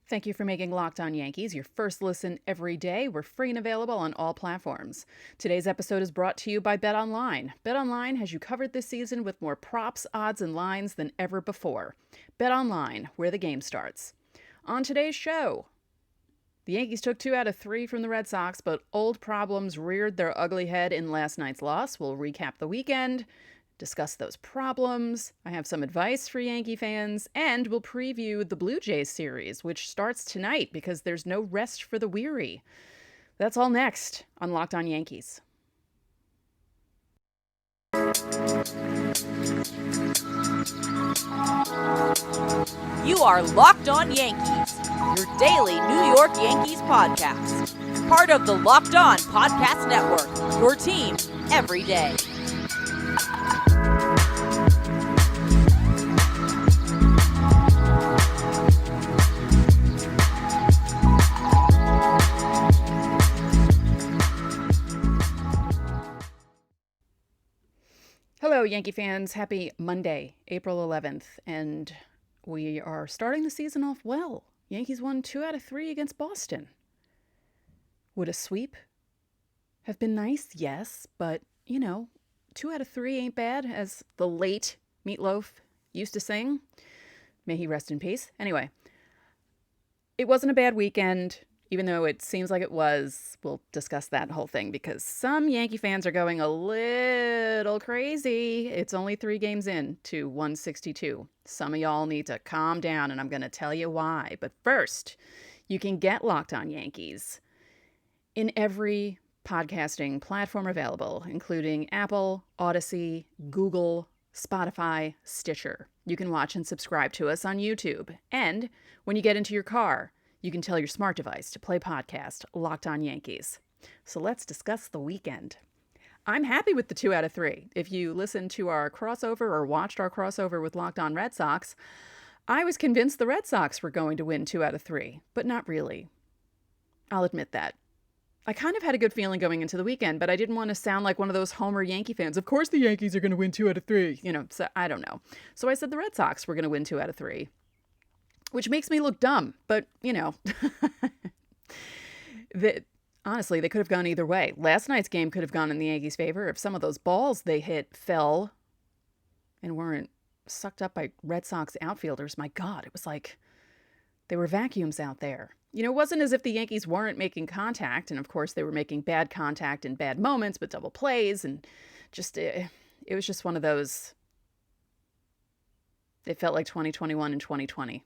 Thank you for making Locked On Yankees your first listen every day. We're free and available on all platforms. Today's episode is brought to you by BetOnline. BetOnline has you covered this season with more props, odds, and lines than ever before. BetOnline, where the game starts. On today's show, the Yankees took 2 out of 3 from the Red Sox, but old problems reared their ugly head in last night's loss. We'll recap the weekend, discuss those problems. I have some advice for Yankee fans, and we'll preview the Blue Jays series, which starts tonight because there's no rest for the weary. That's all next on Locked On Yankees. You are Locked On Yankees, your daily New York Yankees podcast. Part of the Locked On Podcast Network, your team every day. Hello, Yankee fans. Happy Monday, April 11th, and we are starting the season off well. Yankees won 2 out of 3 against Boston. Would a sweep have been nice? Yes, but, 2 out of 3 ain't bad, as the late Meatloaf used to sing. May he rest in peace. Anyway, it wasn't a bad weekend. Even though it seems like it was. We'll discuss that whole thing because some Yankee fans are going a little crazy. It's only 3 games in to 162. Some of y'all need to calm down, and I'm going to tell you why. But first, you can get Locked On Yankees in every podcasting platform available, including Apple, Odyssey, Google, Spotify, Stitcher. You can watch and subscribe to us on YouTube. And when you get into your car, you can tell your smart device to play podcast Locked On Yankees. So let's discuss the weekend. I'm happy with the 2 out of 3. If you listened to our crossover or watched our crossover with Locked On Red Sox, I was convinced the Red Sox were going to win 2 out of 3, but not really. I'll admit that. I kind of had a good feeling going into the weekend, but I didn't want to sound like one of those homer Yankee fans. Of course the Yankees are going to win 2 out of 3. So I don't know. So I said the Red Sox were going to win 2 out of 3. Which makes me look dumb, but, honestly, they could have gone either way. Last night's game could have gone in the Yankees' favor if some of those balls they hit fell and weren't sucked up by Red Sox outfielders. My God, it was like they were vacuums out there. It wasn't as if the Yankees weren't making contact, and of course they were making bad contact in bad moments, but double plays, and just, it was just one of those. It felt like 2021 and 2020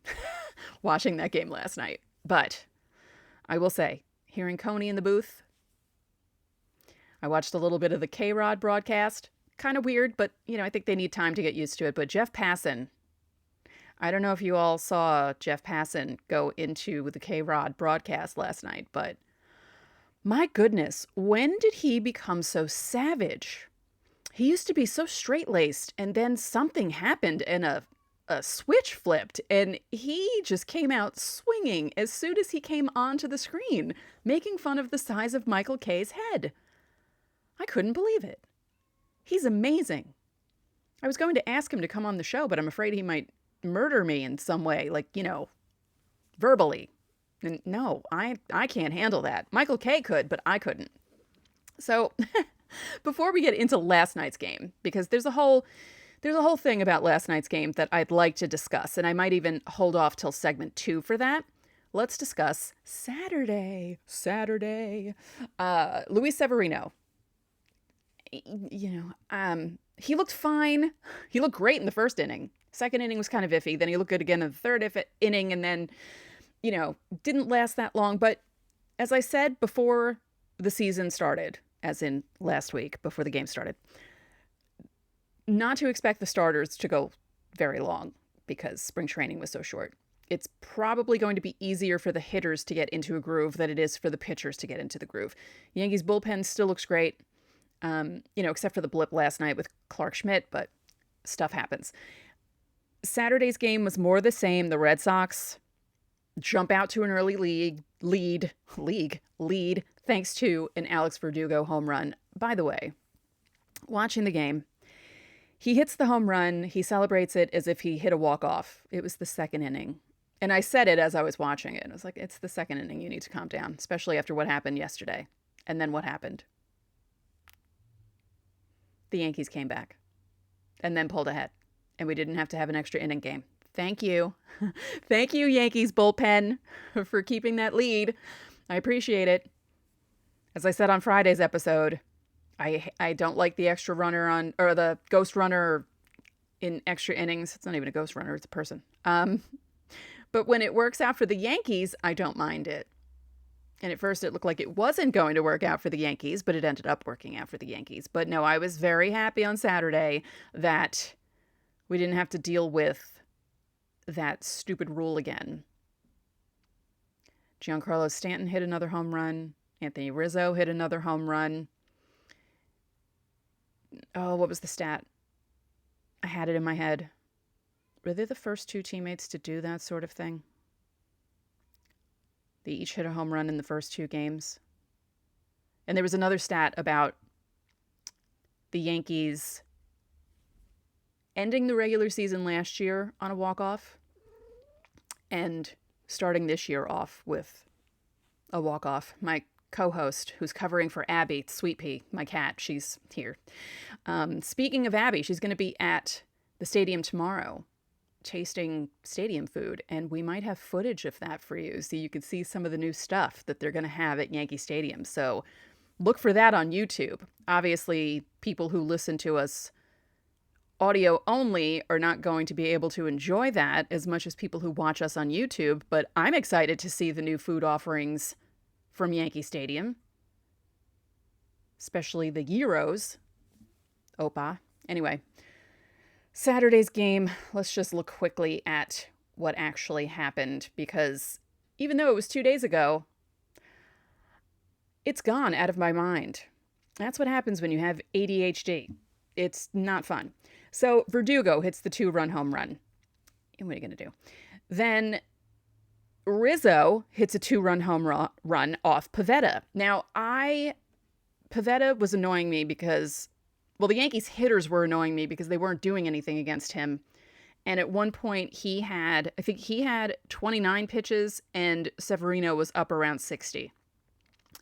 watching that game last night. But I will say, hearing Coney in the booth, I watched a little bit of the K-Rod broadcast. Kind of weird, but, I think they need time to get used to it. But Jeff Passan, I don't know if you all saw Jeff Passan go into the K-Rod broadcast last night, but my goodness, when did he become so savage? He used to be so straight-laced, and then something happened and a switch flipped, and he just came out swinging as soon as he came onto the screen, making fun of the size of Michael Kay's head. I couldn't believe it. He's amazing. I was going to ask him to come on the show, but I'm afraid he might murder me in some way, verbally. And no, I can't handle that. Michael Kay could, but I couldn't. So before we get into last night's game, because there's a whole thing about last night's game that I'd like to discuss, and I might even hold off till segment 2 for that. Let's discuss Saturday. Luis Severino. He looked fine. He looked great in the first inning. Second inning was kind of iffy. Then he looked good again in the third inning, and then, didn't last that long. But as I said before the season started, as in last week before the game started, not to expect the starters to go very long because spring training was so short. It's probably going to be easier for the hitters to get into a groove than it is for the pitchers to get into the groove. Yankees bullpen still looks great, except for the blip last night with Clark Schmidt, but stuff happens. Saturday's game was more the same. The Red Sox jump out to an early lead, thanks to an Alex Verdugo home run. By the way, watching the game, he hits the home run. He celebrates it as if he hit a walk-off. It was the second inning. And I said it as I was watching it. I was like, it's the second inning. You need to calm down, especially after what happened yesterday. And then what happened? The Yankees came back and then pulled ahead. And we didn't have to have an extra inning game. Thank you. Thank you, Yankees bullpen, for keeping that lead. I appreciate it. As I said on Friday's episode, I don't like the extra runner on, or the ghost runner in extra innings. It's not even a ghost runner, it's a person. But when it works out for the Yankees, I don't mind it. And at first it looked like it wasn't going to work out for the Yankees, but it ended up working out for the Yankees. But no, I was very happy on Saturday that we didn't have to deal with that stupid rule again. Giancarlo Stanton hit another home run. Anthony Rizzo hit another home run. Oh, what was the stat? I had it in my head. Were they the first two teammates to do that sort of thing? They each hit a home run in the first two games. And there was another stat about the Yankees ending the regular season last year on a walk-off and starting this year off with a walk-off. My co-host, who's covering for Abby, Sweet Pea, my cat, she's here. Speaking of Abby, she's going to be at the stadium tomorrow tasting stadium food, and we might have footage of that for you so you can see some of the new stuff that they're going to have at Yankee Stadium. So look for that on YouTube. Obviously, people who listen to us audio only are not going to be able to enjoy that as much as people who watch us on YouTube, but I'm excited to see the new food offerings from Yankee Stadium, especially the gyros. Opa. Anyway, Saturday's game, let's just look quickly at what actually happened, because even though it was 2 days ago, it's gone out of my mind. That's what happens when you have ADHD. It's not fun. So Verdugo hits the 2-run home run. And what are you going to do? Then Rizzo hits a 2-run home run off Pivetta. Now, Pivetta was annoying me because, well, the Yankees hitters were annoying me because they weren't doing anything against him. And at one point I think he had 29 pitches and Severino was up around 60.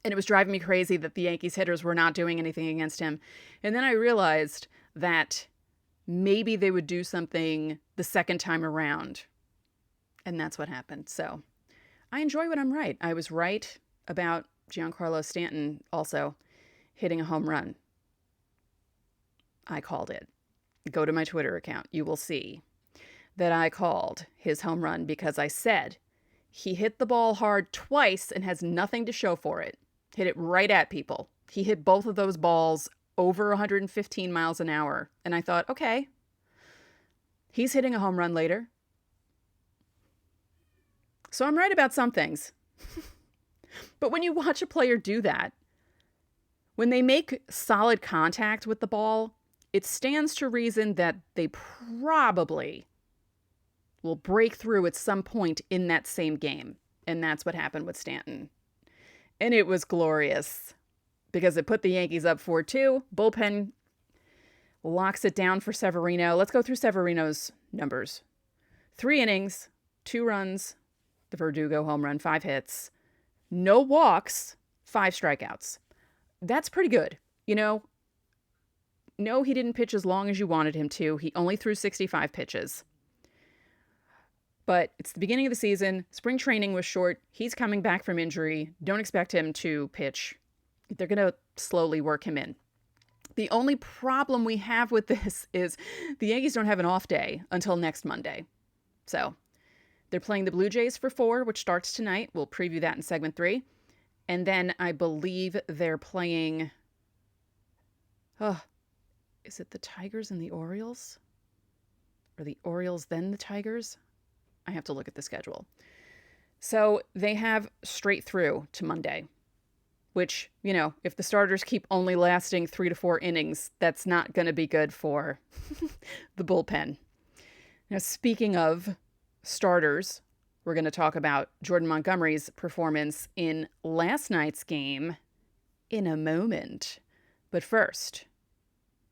And it was driving me crazy that the Yankees hitters were not doing anything against him. And then I realized that maybe they would do something the second time around. And that's what happened. So I enjoy when I'm right. I was right about Giancarlo Stanton also hitting a home run. I called it. Go to my Twitter account. You will see that I called his home run because I said he hit the ball hard twice and has nothing to show for it. Hit it right at people. He hit both of those balls over 115 miles an hour. And I thought, okay, he's hitting a home run later. So I'm right about some things. But when you watch a player do that, when they make solid contact with the ball, it stands to reason that they probably will break through at some point in that same game. And that's what happened with Stanton. And it was glorious because it put the Yankees up 4-2. Bullpen locks it down for Severino. Let's go through Severino's numbers. 3 innings, 2 runs, the Verdugo home run, 5 hits, no walks, 5 strikeouts. That's pretty good. You know, no, he didn't pitch as long as you wanted him to. He only threw 65 pitches. But it's the beginning of the season. Spring training was short. He's coming back from injury. Don't expect him to pitch. They're going to slowly work him in. The only problem we have with this is the Yankees don't have an off day until next Monday. So they're playing the Blue Jays for 4, which starts tonight. We'll preview that in segment 3. And then I believe they're playing, is it the Tigers and the Orioles? Or the Orioles then the Tigers? I have to look at the schedule. So they have straight through to Monday, which, you know, if the starters keep only lasting 3 to 4 innings, that's not going to be good for the bullpen. Now, speaking of starters, we're going to talk about Jordan Montgomery's performance in last night's game in a moment. But first,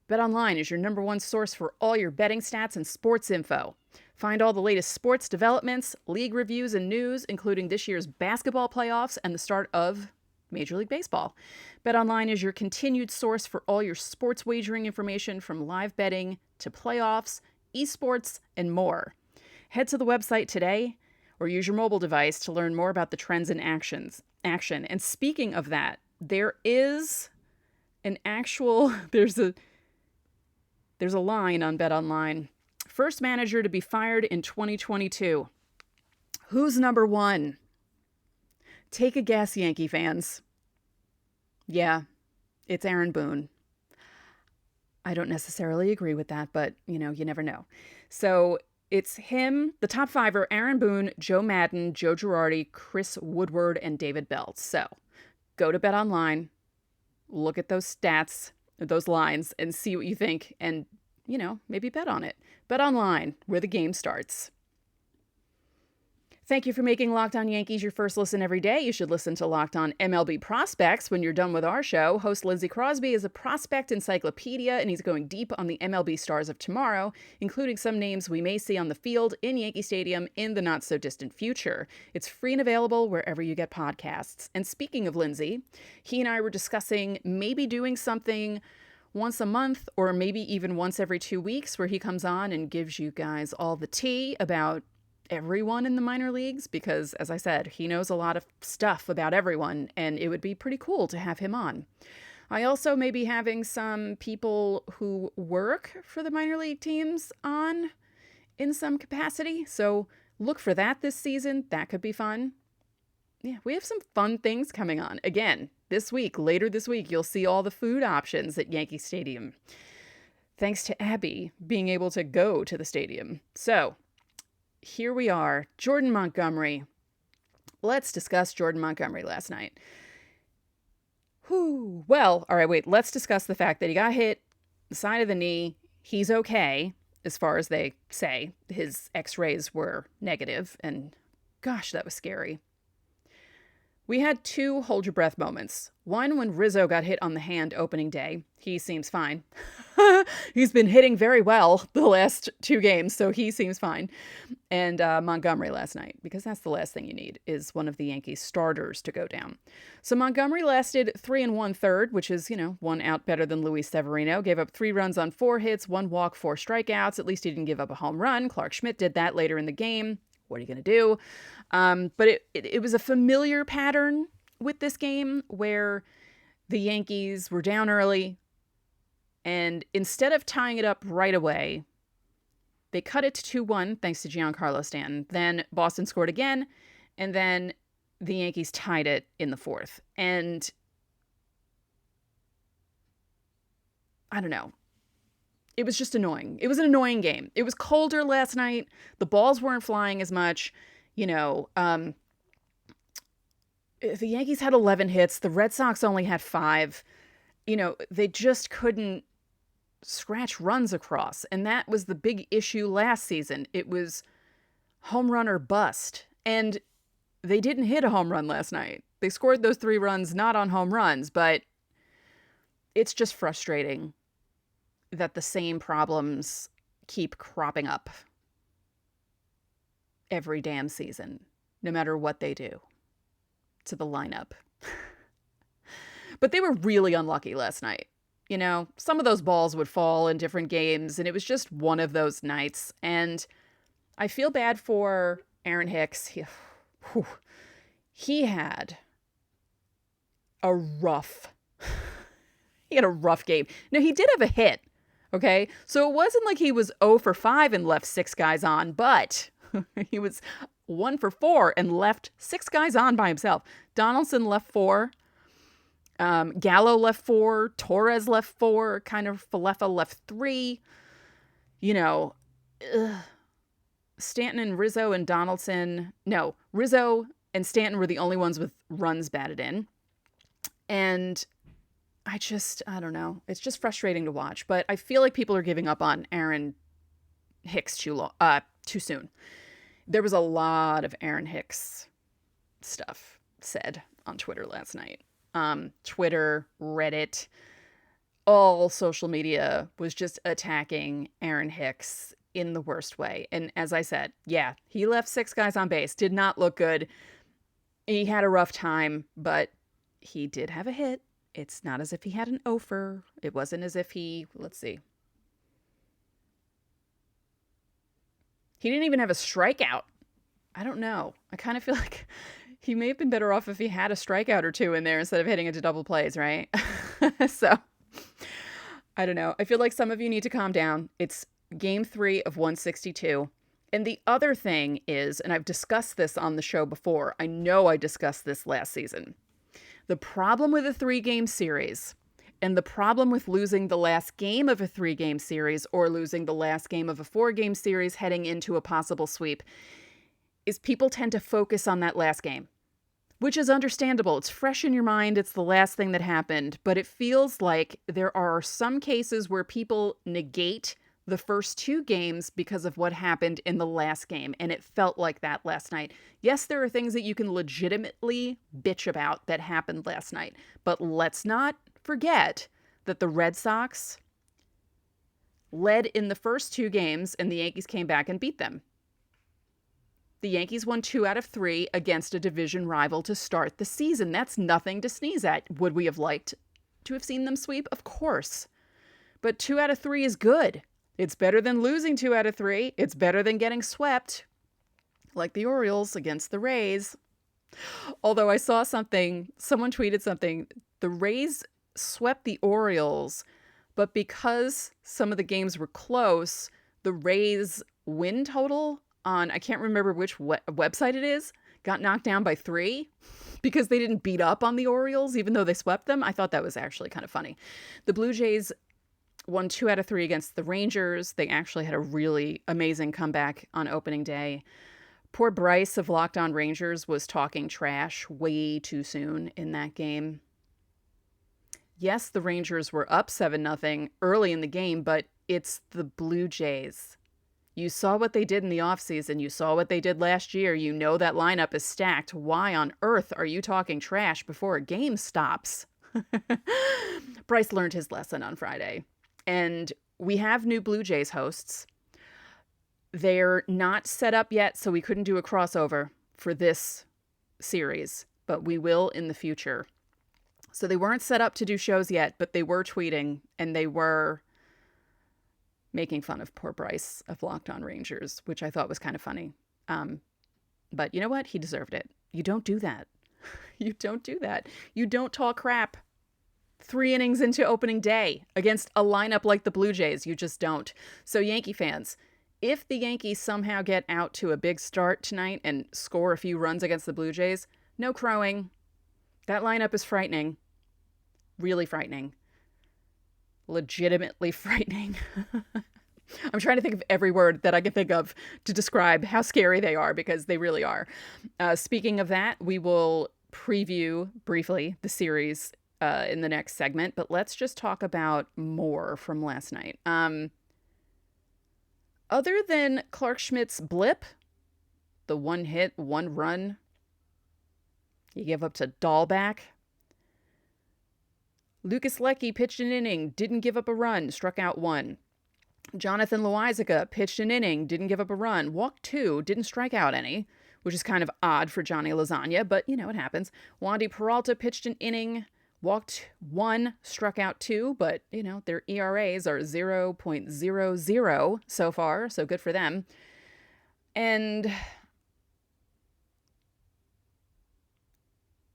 BetOnline is your number one source for all your betting stats and sports info. Find all the latest sports developments, league reviews, and news, including this year's basketball playoffs and the start of Major League Baseball. BetOnline is your continued source for all your sports wagering information, from live betting to playoffs, esports, and more. Head to the website today or use your mobile device to learn more about the trends and action. And speaking of that, there is an actual there's a line on BetOnline. First manager to be fired in 2022. Who's number one? Take a guess, Yankee fans. Yeah, it's Aaron Boone. I don't necessarily agree with that, but, you never know. So it's him. The top five are Aaron Boone, Joe Madden, Joe Girardi, Chris Woodward, and David Bell. So go to BetOnline, look at those stats, those lines, and see what you think, and maybe bet on it. BetOnline, where the game starts. Thank you for making Locked On Yankees your first listen every day. You should listen to Locked On MLB Prospects when you're done with our show. Host Lindsey Crosby is a prospect encyclopedia, and he's going deep on the MLB stars of tomorrow, including some names we may see on the field in Yankee Stadium in the not-so-distant future. It's free and available wherever you get podcasts. And speaking of Lindsey, he and I were discussing maybe doing something once a month or maybe even once every 2 weeks where he comes on and gives you guys all the tea about everyone in the minor leagues, because, as I said, he knows a lot of stuff about everyone, and it would be pretty cool to have him on. I also may be having some people who work for the minor league teams on in some capacity, so look for that this season. That could be fun. Yeah, we have some fun things coming on. Again, later this week, you'll see all the food options at Yankee Stadium, thanks to Abby being able to go to the stadium. So here we are, Jordan Montgomery. Let's discuss Jordan Montgomery last night. Well, all right, wait. Let's discuss the fact that he got hit the side of the knee. He's okay, as far as they say. His x-rays were negative, and gosh, that was scary. We had two hold your breath moments. One when Rizzo got hit on the hand opening day. He seems fine. He's been hitting very well the last 2 games, so he seems fine. And Montgomery last night, because that's the last thing you need, is one of the Yankees starters to go down. So Montgomery lasted 3 1/3, which is, 1 out better than Luis Severino. Gave up 3 runs on 4 hits, 1 walk, 4 strikeouts. At least he didn't give up a home run. Clark Schmidt did that later in the game. What are you going to do? But it was a familiar pattern with this game where the Yankees were down early, and instead of tying it up right away, they cut it to 2-1 thanks to Giancarlo Stanton. Then Boston scored again, and then the Yankees tied it in the 4th. And I don't know. It was just annoying. It was an annoying game. It was colder last night. The balls weren't flying as much. The Yankees had 11 hits. The Red Sox only had 5. They just couldn't scratch runs across. And that was the big issue last season. It was home run or bust. And they didn't hit a home run last night. They scored those 3 runs not on home runs, but it's just frustrating that the same problems keep cropping up every damn season, no matter what they do to the lineup. But they were really unlucky last night. Some of those balls would fall in different games, and it was just one of those nights. And I feel bad for Aaron Hicks. He had a rough game. Now, he did have a hit. Okay, so it wasn't like he was 0 for 5 and left 6 guys on, but he was 1 for 4 and left 6 guys on by himself. Donaldson left 4. Gallo left 4. Torres left 4. Kind of Falefa left 3. Stanton and Rizzo and Donaldson. No, Rizzo and Stanton were the only ones with runs batted in. And I don't know. It's just frustrating to watch, but I feel like people are giving up on Aaron Hicks too soon. There was a lot of Aaron Hicks stuff said on Twitter last night. Twitter, Reddit, all social media was just attacking Aaron Hicks in the worst way. And as I said, yeah, he left 6 guys on base. Did not look good. He had a rough time, but he did have a hit. It's not as if he had an offer. It wasn't as if let's see. He didn't even have a strikeout. I don't know. I kind of feel like he may have been better off if he had a strikeout or two in there instead of hitting into double plays, right? So, I don't know. I feel like some of you need to calm down. It's game 3 of 162. And the other thing is, and I've discussed this on the show before, I know I discussed this last season. The problem with a 3-game series and the problem with losing the last game of a 3-game series or losing the last game of a 4-game series heading into a possible sweep is people tend to focus on that last game, which is understandable. It's fresh in your mind. It's the last thing that happened. But it feels like there are some cases where people negate the first 2 games because of what happened in the last game. And it felt like that last night. Yes, there are things that you can legitimately bitch about that happened last night. But let's not forget that the Red Sox led in the first 2 games and the Yankees came back and beat them. The Yankees won 2 out of 3 against a division rival to start the season. That's nothing to sneeze at. Would we have liked to have seen them sweep? Of course. But 2 out of 3 is good. It's better than losing 2 out of 3. It's better than getting swept, like the Orioles against the Rays. Although I saw someone tweeted something, the Rays swept the Orioles, but because some of the games were close, the Rays win total on, I can't remember which website it is, got knocked down by 3 because they didn't beat up on the Orioles, even though they swept them. I thought that was actually kind of funny. The Blue Jays won 2 out of 3 against the Rangers. They actually had a really amazing comeback on opening day. Poor Bryce of Locked On Rangers was talking trash way too soon in that game. Yes, the Rangers were up 7-0 early in the game, but it's the Blue Jays. You saw what they did in the offseason. You saw what they did last year. You know that lineup is stacked. Why on earth are you talking trash before a game stops? Bryce learned his lesson on Friday. And we have new Blue Jays hosts. They're not set up yet, so we couldn't do a crossover for this series, but we will in the future. So they weren't set up to do shows yet, but they were tweeting and they were making fun of poor Bryce of Locked On Rangers, which I thought was kind of funny. But you know what? He deserved it. You don't do that. You don't do that. You don't talk crap 3 innings into opening day against a lineup like the Blue Jays. You just don't. So Yankee fans, if the Yankees somehow get out to a big start tonight and score a few runs against the Blue Jays, no crowing. That lineup is frightening. Really frightening. Legitimately frightening. I'm trying to think of every word that I can think of to describe how scary they are, because they really are. Speaking of that, we will preview briefly the series in the next segment, but let's just talk about more from last night. Other than Clark Schmidt's blip, the 1 hit, 1 run, he gave up to Dahlback. Lucas Lecky pitched an inning, didn't give up a run, struck out 1. Jonathan Loizaga pitched an inning, didn't give up a run, walked 2, didn't strike out any, which is kind of odd for Johnny Lasagna, but you know, it happens. Wandy Peralta pitched an inning, walked 1, struck out 2, but you know, their ERAs are 0.00 so far, so good for them. And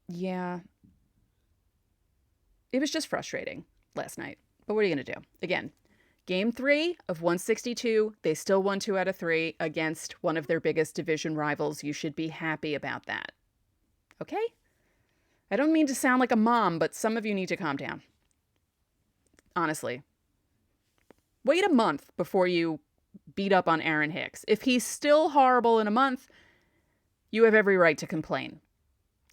yeah, it was just frustrating last night. But what are you going to do? Again, game 3 of 162, they still won 2 out of 3 against one of their biggest division rivals. You should be happy about that. Okay? I don't mean to sound like a mom, but some of you need to calm down. Honestly. Wait a month before you beat up on Aaron Hicks. If he's still horrible in a month, you have every right to complain.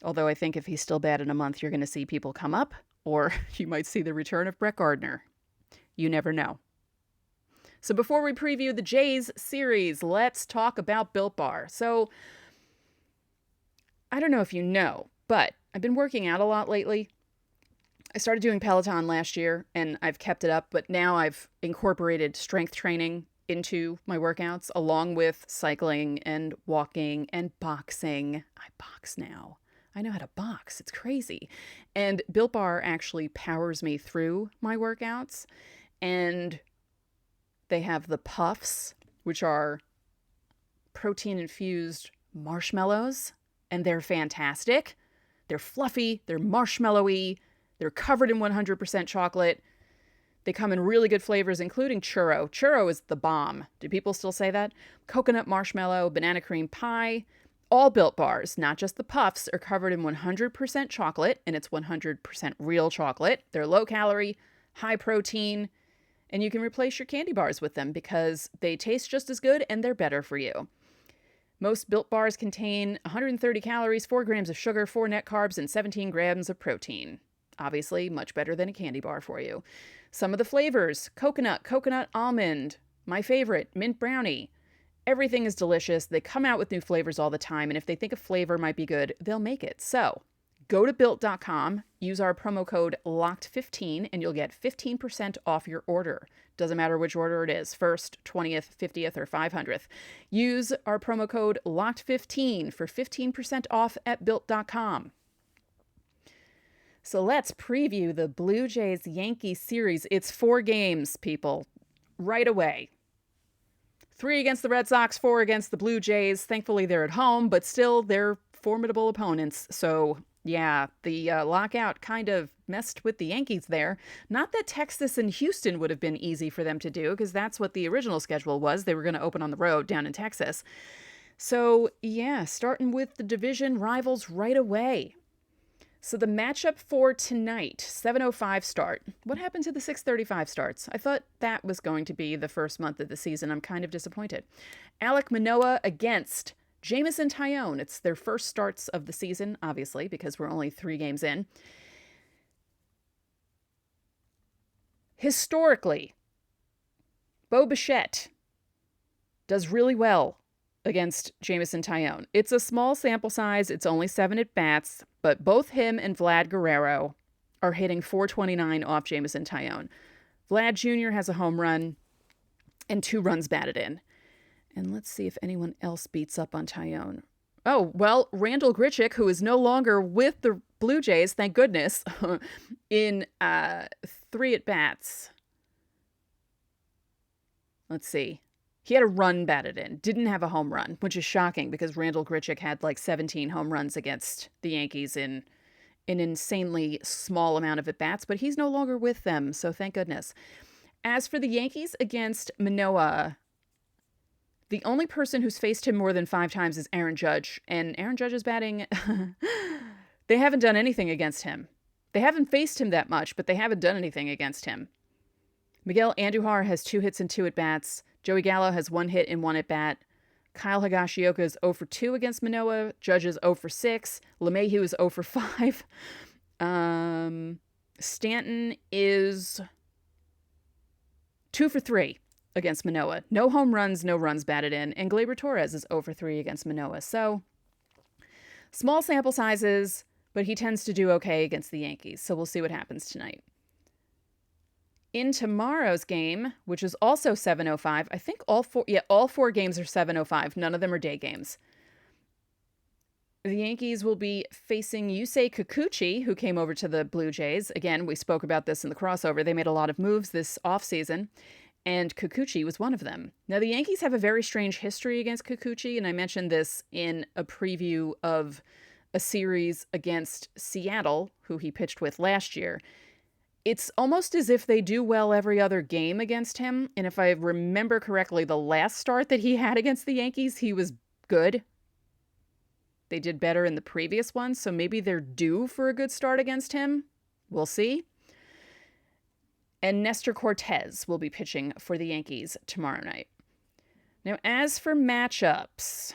Although I think if he's still bad in a month, you're going to see people come up, or you might see the return of Brett Gardner. You never know. So before we preview the Jays series, let's talk about Built Bar. So I don't know if you know, but I've been working out a lot lately. I started doing Peloton last year and I've kept it up, but now I've incorporated strength training into my workouts, along with cycling and walking and boxing. I box now. I know how to box. It's crazy. And Built Bar actually powers me through my workouts. And they have the puffs, which are protein-infused marshmallows, and they're fantastic. They're fluffy, they're marshmallowy, they're covered in 100% chocolate. They come in really good flavors, including churro. Churro is the bomb. Do people still say that? Coconut marshmallow, banana cream pie. All Built Bars, not just the puffs, are covered in 100% chocolate, and it's 100% real chocolate. They're low calorie, high protein, and you can replace your candy bars with them because they taste just as good and they're better for you. Most Built Bars contain 130 calories, 4 grams of sugar, 4 net carbs, and 17 grams of protein. Obviously, much better than a candy bar for you. Some of the flavors: coconut, coconut almond, my favorite, mint brownie. Everything is delicious. They come out with new flavors all the time, and if they think a flavor might be good, they'll make it. So go to Built.com, use our promo code LOCKED15, and you'll get 15% off your order. Doesn't matter which order it is, 1st, 20th, 50th, or 500th. Use our promo code LOCKED15 for 15% off at Built.com. So let's preview the Blue Jays Yankee series. It's 4 games, people, right away. 3 against the Red Sox, 4 against the Blue Jays. Thankfully, they're at home, but still, they're formidable opponents. So, yeah, the lockout kind of messed with the Yankees there. Not that Texas and Houston would have been easy for them to do, because that's what the original schedule was. They were going to open on the road down in Texas. So, yeah, starting with the division rivals right away. So the matchup for tonight, 7:05 start. What happened to the 6:35 starts? I thought that was going to be the first month of the season. I'm kind of disappointed. Alek Manoah against Jameson Taillon. It's their first starts of the season, obviously, because we're only 3 games in. Historically, Bo Bichette does really well against Jameson Taillon. It's a small sample size. It's only 7 at-bats, but both him and Vlad Guerrero are hitting .429 off Jameson Taillon. Vlad Jr. has a home run and 2 runs batted in. And let's see if anyone else beats up on Taillon. Oh, well, Randal Grichuk, who is no longer with the Blue Jays, thank goodness, in 3 at-bats. Let's see. He had a run batted in, didn't have a home run, which is shocking because Randal Grichuk had like 17 home runs against the Yankees in an insanely small amount of at-bats, but he's no longer with them, so thank goodness. As for the Yankees against Manoah, the only person who's faced him more than 5 times is Aaron Judge, and Aaron Judge is batting... They haven't done anything against him. They haven't faced him that much, but they haven't done anything against him. Miguel Andujar has 2 hits and 2 at-bats. Joey Gallo has 1 hit and 1 at-bat. Kyle Higashioka is 0 for 2 against Manoah. Judge is 0 for 6. LeMahieu is 0 for 5. Stanton is 2 for 3 against Manoah. No home runs, no runs batted in. And Gleyber Torres is 0 for 3 against Manoah. So, small sample sizes, but he tends to do okay against the Yankees. So we'll see what happens tonight. In tomorrow's game, which is also 7:05, I think all 4 games are 7:05. None of them are day games. The Yankees will be facing Yusei Kikuchi, who came over to the Blue Jays. Again, we spoke about this in the crossover. They made a lot of moves this offseason, and Kikuchi was one of them. Now, the Yankees have a very strange history against Kikuchi, and I mentioned this in a preview of a series against Seattle, who he pitched with last year. It's almost as if they do well every other game against him. And if I remember correctly, the last start that he had against the Yankees, he was good. They did better in the previous one, so maybe they're due for a good start against him. We'll see. And Nestor Cortes will be pitching for the Yankees tomorrow night. Now, as for matchups,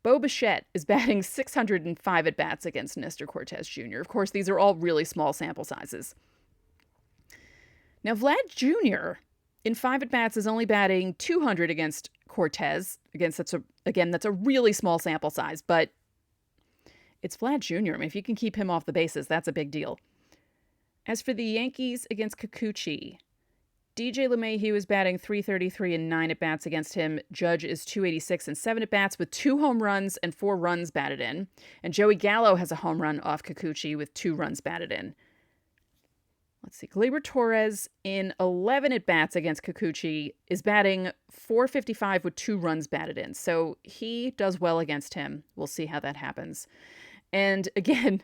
Bo Bichette is batting 605 at-bats against Nestor Cortes Jr. Of course, these are all really small sample sizes. Now, Vlad Jr. in 5 at-bats is only batting 200 against Cortes. That's a really small sample size, but it's Vlad Jr. I mean, if you can keep him off the bases, that's a big deal. As for the Yankees against Kikuchi, DJ LeMahieu was batting .333 and 9 at-bats against him. Judge is .286 and 7 at-bats with 2 home runs and 4 runs batted in. And Joey Gallo has a home run off Kikuchi with 2 runs batted in. Let's see. Gleyber Torres in 11 at-bats against Kikuchi is batting .455 with 2 runs batted in. So he does well against him. We'll see how that happens. And again,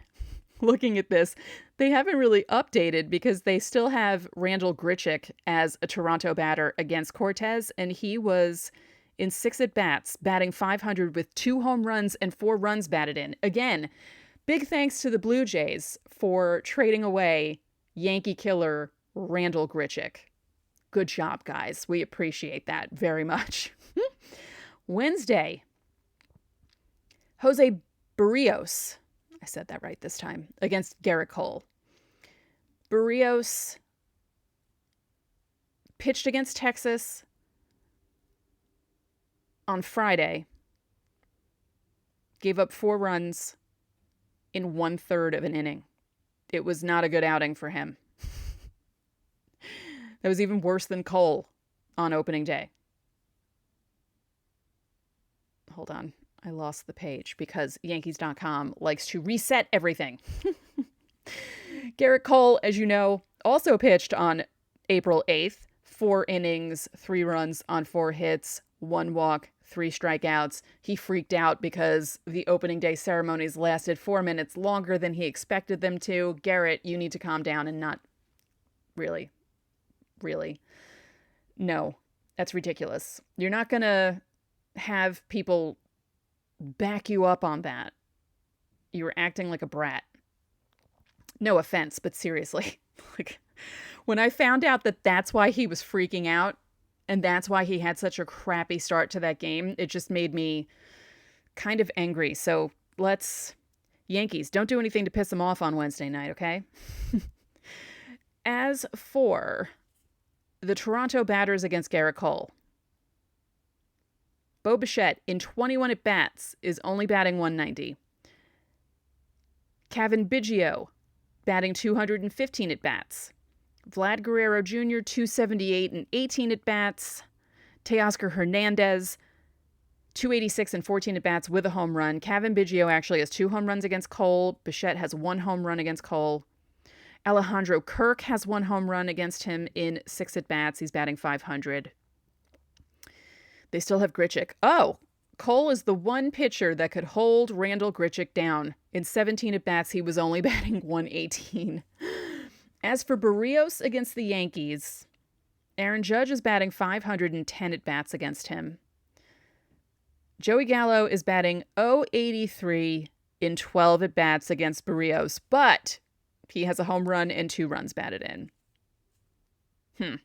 looking at this, they haven't really updated because they still have Randal Grichuk as a Toronto batter against Cortez, and he was in 6 at-bats, batting .500 with 2 home runs and 4 runs batted in. Again, big thanks to the Blue Jays for trading away Yankee killer Randal Grichuk. Good job, guys. We appreciate that very much. Wednesday, Jose Barrios, I said that right this time, against Gerrit Cole. Barrios pitched against Texas on Friday, gave up 4 runs in 1/3 of an inning. It was not a good outing for him. That was even worse than Cole on opening day. Hold on. I lost the page because Yankees.com likes to reset everything. Gerrit Cole, as you know, also pitched on April 8th. 4 innings, 3 runs on 4 hits, 1 walk, 3 strikeouts. He freaked out because the opening day ceremonies lasted 4 minutes longer than he expected them to. Gerrit, you need to calm down and not really. No, that's ridiculous. You're not going to have people back you up on that. You were acting like a brat. No offense, but seriously. Like, when I found out that that's why he was freaking out and that's why he had such a crappy start to that game, it just made me kind of angry. So Yankees, don't do anything to piss him off on Wednesday night, okay? As for the Toronto batters against Gerrit Cole, Bo Bichette, in 21 at-bats, is only batting .190. Cavan Biggio, batting 215 at-bats. Vlad Guerrero Jr., 278 and 18 at-bats. Teoscar Hernandez, 286 and 14 at-bats with a home run. Cavan Biggio actually has 2 home runs against Cole. Bichette has 1 home run against Cole. Alejandro Kirk has 1 home run against him in 6 at-bats. He's batting .500. They still have Grichuk. Oh, Cole is the one pitcher that could hold Randal Grichuk down. In 17 at-bats, he was only batting .118. As for Barrios against the Yankees, Aaron Judge is batting .510 at-bats against him. Joey Gallo is batting .083 in 12 at-bats against Barrios, but he has a home run and 2 runs batted in.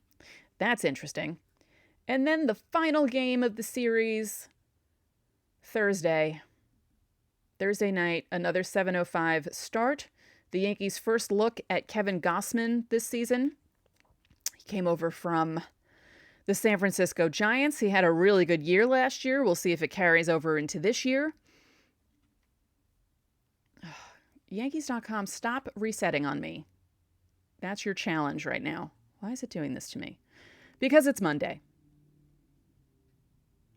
That's interesting. And then the final game of the series, Thursday night, another 7:05 start. The Yankees' first look at Kevin Gausman this season. He came over from the San Francisco Giants. He had a really good year last year. We'll see if it carries over into this year. Yankees.com, stop resetting on me. That's your challenge right now. Why is it doing this to me? Because it's Monday.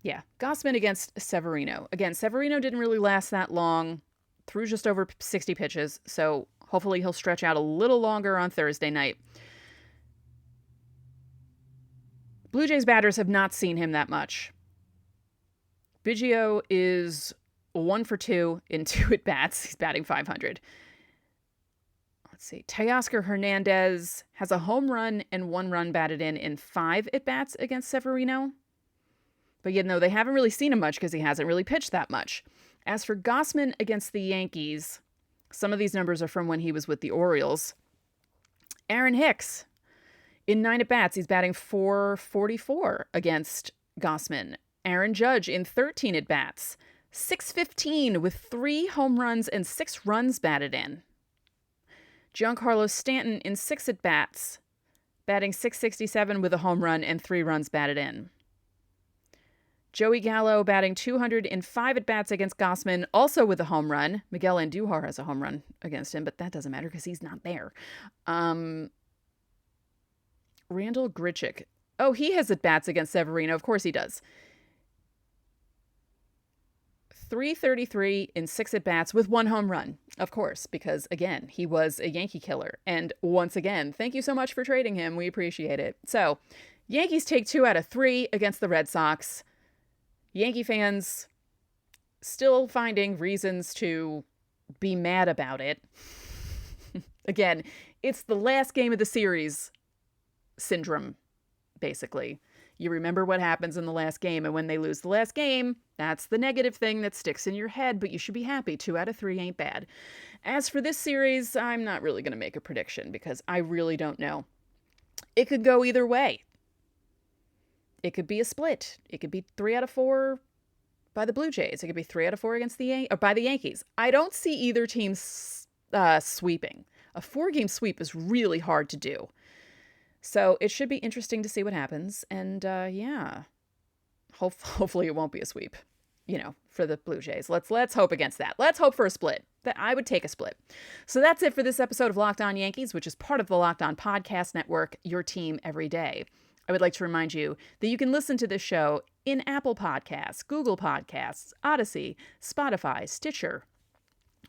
Yeah, Gausman against Severino. Again, Severino didn't really last that long, threw just over 60 pitches, so hopefully he'll stretch out a little longer on Thursday night. Blue Jays batters have not seen him that much. Biggio is 1 for 2 in 2 at-bats. He's batting .500. Let's see. Teoscar Hernandez has a home run and 1 run batted in 5 at-bats against Severino. But they haven't really seen him much because he hasn't really pitched that much. As for Gausman against the Yankees, some of these numbers are from when he was with the Orioles. Aaron Hicks, in 9 at-bats, he's batting .444 against Gausman. Aaron Judge, in 13 at-bats, .615 with 3 home runs and 6 runs batted in. Giancarlo Stanton, in 6 at-bats, batting .667 with a home run and 3 runs batted in. Joey Gallo batting 205 at-bats against Gausman, also with a home run. Miguel Andujar has a home run against him, but that doesn't matter because he's not there. Randal Grichuk. Oh, he has at-bats against Severino. Of course he does. 333 in 6 at-bats with 1 home run, of course, because, again, he was a Yankee killer. And once again, thank you so much for trading him. We appreciate it. So, Yankees take 2 out of 3 against the Red Sox. Yankee fans still finding reasons to be mad about it. Again, it's the last game of the series syndrome, basically. You remember what happens in the last game, and when they lose the last game, that's the negative thing that sticks in your head, but you should be happy. 2 out of 3 ain't bad. As for this series, I'm not really going to make a prediction because I really don't know. It could go either way. It could be a split. It could be 3 out of 4 by the Blue Jays. It could be 3 out of 4 against by the Yankees. I don't see either team sweeping. A 4-game sweep is really hard to do. So it should be interesting to see what happens. And yeah, hopefully it won't be a sweep, for the Blue Jays. Let's hope against that. Let's hope for a split. That I would take a split. So that's it for this episode of Locked On Yankees, which is part of the Locked On Podcast Network, your team every day. I would like to remind you that you can listen to this show in Apple Podcasts, Google Podcasts, Odyssey, Spotify, Stitcher,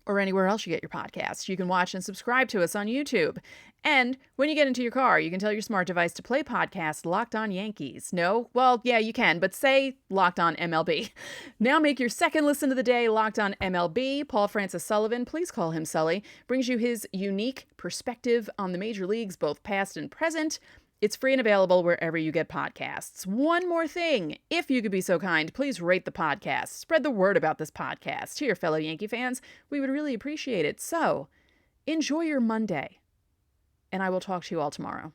or anywhere else you get your podcasts. You can watch and subscribe to us on YouTube. And when you get into your car, you can tell your smart device to play podcast Locked On Yankees. No? Well, yeah, you can, but say Locked On MLB. Now make your second listen of the day Locked On MLB. Paul Francis Sullivan, please call him Sully, brings you his unique perspective on the major leagues, both past and present. It's free and available wherever you get podcasts. One more thing. If you could be so kind, please rate the podcast. Spread the word about this podcast to your fellow Yankee fans. We would really appreciate it. So, enjoy your Monday. And I will talk to you all tomorrow.